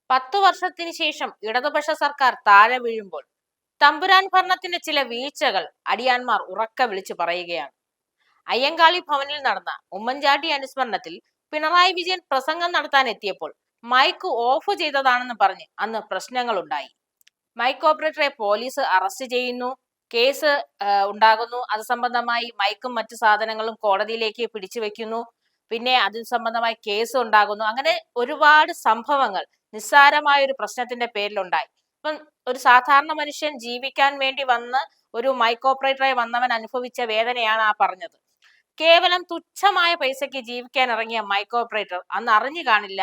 10 വർഷത്തിന് ശേഷം ഇടതുപക്ഷ സർക്കാർ താഴെ വീഴുമ്പോൾ തമ്പുരാൻ ഭരണത്തിന്റെ ചില വീഴ്ചകൾ അടിയാന്മാർ ഉറക്കെ വിളിച്ചു പറയുകയാണ്. അയ്യങ്കാളി ഭവനിൽ നടന്ന ഉമ്മൻചാണ്ടി അനുസ്മരണത്തിൽ പിണറായി വിജയൻ പ്രസംഗം നടത്താൻ എത്തിയപ്പോൾ മൈക്ക് ഓഫ് ചെയ്തതാണെന്ന് പറഞ്ഞ് അന്ന് പ്രശ്നങ്ങൾ ഉണ്ടായി. മൈക്ക് ഓപ്പറേറ്ററെ പോലീസ് അറസ്റ്റ് ചെയ്യുന്നു, കേസ് ഉണ്ടാകുന്നു. അത് സംബന്ധമായി മൈക്കും മറ്റു സാധനങ്ങളും കോടതിയിലേക്ക് പിടിച്ചു വെക്കുന്നു. പിന്നെ അതിൽ സംബന്ധമായി കേസ് ഉണ്ടാകുന്നു. അങ്ങനെ ഒരുപാട് സംഭവങ്ങൾ നിസ്സാരമായ ഒരു പ്രശ്നത്തിന്റെ പേരിലുണ്ടായി. ഇപ്പം ഒരു സാധാരണ മനുഷ്യൻ ജീവിക്കാൻ വേണ്ടി വന്ന് ഒരു മൈക്ക് ഓപ്പറേറ്ററായി വന്നവൻ അനുഭവിച്ച വേദനയാണ് ആ പറഞ്ഞത്. കേവലം തുച്ഛമായ പൈസയ്ക്ക് ജീവിക്കാൻ ഇറങ്ങിയ മൈക്ക് ഓപ്പറേറ്റർ അന്ന് അറിഞ്ഞു കാണില്ല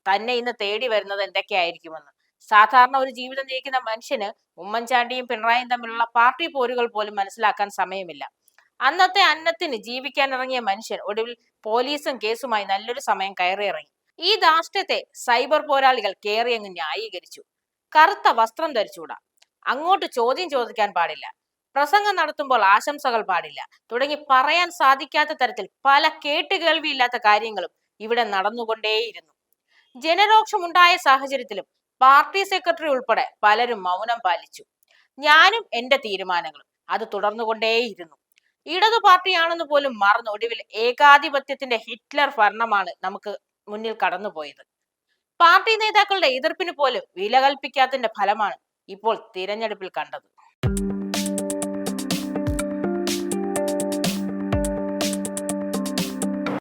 തന്നെ ഇന്ന് തേടി വരുന്നത് എന്തൊക്കെയായിരിക്കുമെന്ന്. സാധാരണ ഒരു ജീവിതം നയിക്കുന്ന മനുഷ്യന് ഉമ്മൻചാണ്ടിയും പിണറായിയും തമ്മിലുള്ള പാർട്ടി പോരുകൾ പോലും മനസ്സിലാക്കാൻ സമയമില്ല. അന്നത്തെ അന്നത്തിന് ജീവിക്കാൻ ഇറങ്ങിയ മനുഷ്യൻ ഒടുവിൽ പോലീസും കേസുമായി നല്ലൊരു സമയം കയറിയിറങ്ങി. ഈ ധാർഷ്ട്യത്തെ സൈബർ പോരാളികൾ കേറിയങ്ങ് ന്യായീകരിച്ചു. കറുത്ത വസ്ത്രം ധരിച്ചുകൂടാ, അങ്ങോട്ട് ചോദ്യം ചോദിക്കാൻ പാടില്ല, പ്രസംഗം നടത്തുമ്പോൾ ആശംസകൾ പാടില്ല തുടങ്ങി പറയാൻ സാധിക്കാത്ത തരത്തിൽ പല കേട്ടുകേൾവിയില്ലാത്ത കാര്യങ്ങളും ഇവിടെ നടന്നുകൊണ്ടേയിരുന്നു. ജനരോക്ഷമുണ്ടായ സാഹചര്യത്തിലും പാർട്ടി സെക്രട്ടറി ഉൾപ്പെടെ പലരും മൗനം പാലിച്ചു. ഞാനും എന്റെ തീരുമാനങ്ങളും അത് തുടർന്നുകൊണ്ടേയിരുന്നു. ഇടതു പാർട്ടിയാണെന്ന് പോലും മറന്ന് ഒടുവിൽ ഏകാധിപത്യത്തിന്റെ ഹിറ്റ്ലർ ഭരണമാണ് നമുക്ക് മുന്നിൽ കടന്നുപോയത്. പാർട്ടി നേതാക്കളുടെ എതിർപ്പിന് പോലും വില കൽപ്പിക്കാത്തതിന്റെ ഫലമാണ് ഇപ്പോൾ തിരഞ്ഞെടുപ്പിൽ കണ്ടത്.